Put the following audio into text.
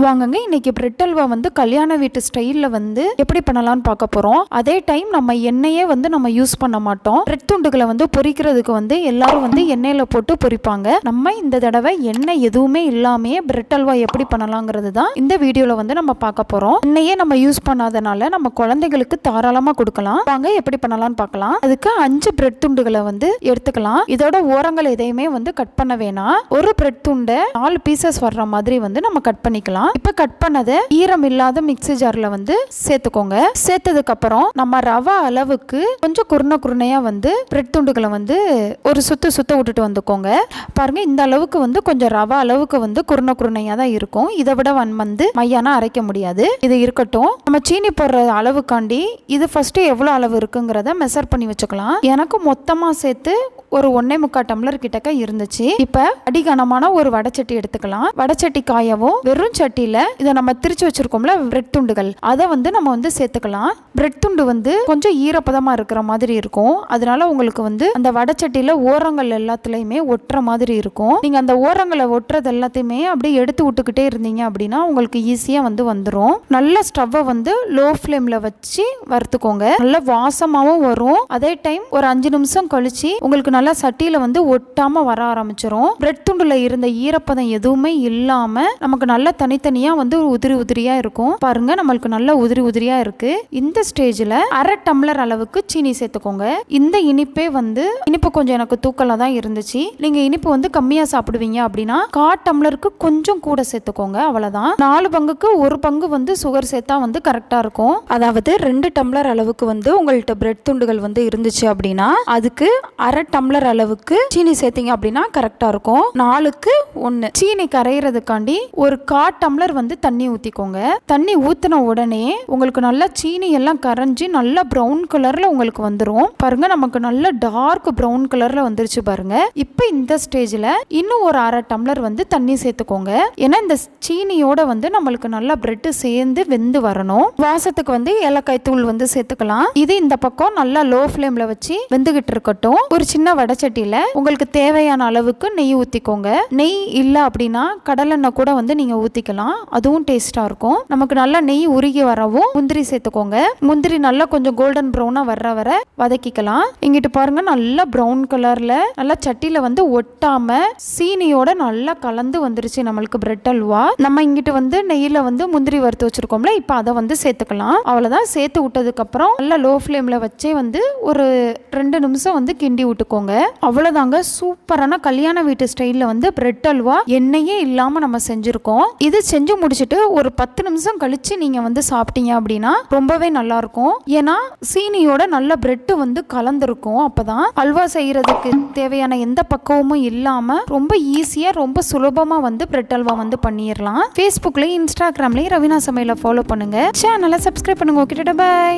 வாங்கங்க இன்னைக்கு பிரெட் அல்வா வந்து கல்யாண வீட்டு ஸ்டைலில் வந்து எப்படி பண்ணலாம்னு பார்க்க போகிறோம். அதே டைம் நம்ம எண்ணெயே வந்து நம்ம யூஸ் பண்ண மாட்டோம். பிரெட் துண்டுகளை வந்து பொரிக்கிறதுக்கு வந்து எல்லாரும் வந்து எண்ணெயில் போட்டு பொரிப்பாங்க. நம்ம இந்த தடவை எண்ணெய் எதுவுமே இல்லாமே பிரெட் அல்வா எப்படி பண்ணலாங்கிறது தான் இந்த வீடியோவில் வந்து நம்ம பார்க்க போகிறோம். எண்ணெயே நம்ம யூஸ் பண்ணாதனால நம்ம குழந்தைகளுக்கு தாராளமாக கொடுக்கலாம். வாங்க எப்படி பண்ணலாம்னு பார்க்கலாம். அதுக்கு 5 பிரெட் துண்டுகளை வந்து எடுத்துக்கலாம். இதோட ஓரங்கள் எதையுமே வந்து கட் பண்ண வேணாம். ஒரு பிரெட் துண்டை 4 பீசஸ் வர்ற மாதிரி வந்து நம்ம கட் பண்ணிக்கலாம். இப்ப கட் பண்ணதை ஈரம் இல்லாத மிக்ஸி ஜார்ல வந்து சேர்த்துக்கோங்க. சேர்த்ததுக்கு அப்புறம் நம்ம ரவை அளவுக்கு கொஞ்சம் குருணையா வந்து பிரெட் துண்டுகளை வந்து ஒரு சுத்த விட்டுட்டு வந்துக்கோங்க. பாருங்க இந்த அளவுக்கு வந்து கொஞ்சம் ரவை அளவுக்கு வந்து குருணையா தான் இருக்கும். இதை விட வந்து மையானா அரைக்க முடியாது. இது இருக்கட்டும். நம்ம சீனி போடுற அளவுக்காண்டி இது ஃபர்ஸ்ட் எவ்வளவு அளவு இருக்குங்கிறத மெஷர் பண்ணி வச்சுக்கலாம். எனக்கு மொத்தமா சேர்த்து ஒரு 1.25 டம்ளர் கிட்டக்க இருந்துச்சு. இப்ப அடிகனமான ஒரு வடைச்சட்டி எடுத்துக்கலாம். வடைச்சட்டி காயவும் வெறும் சட்டியில இதை நம்ம திரிச்சு வச்சிருக்கோம்ல பிரெட் துண்டுகள் அதை வந்து நம்ம வந்து சேர்த்துக்கலாம். பிரெட் துண்டு வந்து கொஞ்சம் ஈரப்பதமா இருக்கிற மாதிரி இருக்கும். அதனால உங்களுக்கு வந்து அந்த வடைச்சட்டியில ஓரங்கள் எல்லாத்துலயுமே ஒட்டுற மாதிரி இருக்கும். நீங்க அந்த ஓரங்களை ஒட்டுறது எல்லாத்தையுமே அப்படியே எடுத்து விட்டுக்கிட்டே இருந்தீங்க அப்படின்னா உங்களுக்கு ஈஸியா வந்து வந்துடும். நல்ல ஸ்டவ்வை வந்து லோ ஃப்ளேம்ல வச்சு வறுத்துக்கோங்க. நல்ல வாசமாவும் வரும். அதே டைம் ஒரு 5 நிமிஷம் கழிச்சு உங்களுக்கு நல்லா சட்டியில வந்து ஒட்டாம வர ஆரம்பிச்சிரும். பிரெட் துண்டுல இருந்த ஈரப்பதம் எதுவுமே இல்லாம நமக்கு நல்ல தனித்தனியா வந்து உதிரியா இருக்கும். பாருங்க நம்மளுக்கு நல்ல உதிரியா இருக்கு. இந்த ஸ்டேஜ்ல 1/2 டம்ளர் அளவுக்கு சீனி சேர்த்துக்கோங்க. இந்த இனிப்பு கொஞ்சம் எனக்கு தூக்கலா தான் இருந்துச்சு. நீங்க இனிப்பு வந்து கம்மியா சாப்பிடுவீங்க அப்படின்னா 1/4 டம்ளருக்கு கொஞ்சம் கூட சேர்த்துக்கோங்க. அவ்வளவுதான். 4 பங்குக்கு 1 பங்கு வந்து சுகர் சேர்த்தா வந்து கரெக்டா இருக்கும். அதாவது 2 டம்ளர் அளவுக்கு வந்து உங்கள்ட்ட பிரெட் துண்டுகள் வந்து இருந்துச்சு அப்படின்னா அதுக்கு 1/2 டம்ளர் அளவுக்கு சீனி சேர்த்தீங்க அப்படின்னா கரெக்டா இருக்கும். 4க்கு 1 சீனி கரையிறதுக்காண்டி ஒரு 1/4 டம்ளர் வந்து தண்ணி ஊத்திக்கோங்க. தண்ணி ஊத்தின உடனே உங்களுக்கு நல்லா சீனி எல்லாம் கரைஞ்சி நல்லா பிரவுன் கலர்ல உங்களுக்கு வந்துடும். பாருங்க நமக்கு நல்ல டார்க் பிரவுன் கலர்ல வந்துருச்சு பாருங்க. இப்ப இந்த ஸ்டேஜ்ல இன்னும் ஒரு 1/2 டம்ளர் வந்து தண்ணி சேர்த்துக்கோங்க. ஏன்னா இந்த சீனியோட வந்து நம்மளுக்கு நல்லா பிரெட் சேர்ந்து வெந்து வரணும். வாசத்துக்கு வந்து ஏலக்காய் தூள் வந்து சேர்த்துக்கலாம். இது இந்த பக்கம் நல்லா லோ ஃப்ளேம்ல வச்சு வெந்துகிட்டு இருக்கட்டும். ஒரு சின்ன வடைச்சட்டியில உங்களுக்கு தேவையான அளவுக்கு நெய் ஊத்திக்கோங்க. நெய் இல்ல அப்படின்னா கடலெண்ணெய் கூட வந்து நீங்க ஊத்திக்கலாம். அதுவும் டேஸ்டா இருக்கும். நமக்கு நல்லா நெய் உருகி வரவும் முந்திரி சேர்த்துக்கோங்க. முந்திரி நல்லா கொஞ்சம் கோல்டன் ப்ரௌனா வர வதக்கிக்கலாம். இங்கிட்டு பாருங்க நல்லா ப்ரௌன் கலர்ல நல்லா சட்டியில வந்து ஒட்டாம சீனியோட நல்லா கலந்து வந்துருச்சு நம்மளுக்கு பிரெட் அல்வா. நம்ம இங்கிட்டு வந்து நெய்யில வந்து முந்திரி வறுத்து வச்சிருக்கோம்ல, இப்ப அதை வந்து சேர்த்துக்கலாம். அவ்வளவுதான். சேர்த்து விட்டதுக்கு அப்புறம் நல்லா லோ ஃப்ளேம்ல வச்சே வந்து ஒரு 2 நிமிஷம் வந்து கிண்டி விட்டுக்கோங்க. அவ்வளவுதாங்க. சூப்பரான கல்யாண வீட்டு ஸ்டைல்ல வந்து பிரெட் அல்வா எண்ணெயே இல்லாம நம்ம செஞ்சிருக்கோம். இது செஞ்சு முடிச்சுட்டு ஒரு 10 நிமிஷம் கழிச்சு நீங்க வந்து சாப்பிட்டீங்க அப்படின்னா ரொம்பவே நல்லா இருக்கும். ஏன்னா சீனியோட நல்ல பிரெட் வந்து கலந்துருக்கும். அப்பதான் அல்வா செய்யறதுக்கு தேவையான எந்த பக்குவமும் இல்லாம ரொம்ப ஈஸியா ரொம்ப சுலபமா வந்து பிரெட் அல்வா வந்து பண்ணிடலாம். ஃபேஸ்புக்லயும் இன்ஸ்டாகிராம்லயும் ரவீனா சமையலை ஃபாலோ பண்ணுங்க. சேனலை சப்ஸ்கிரைப் பண்ணுங்க. Okay, by.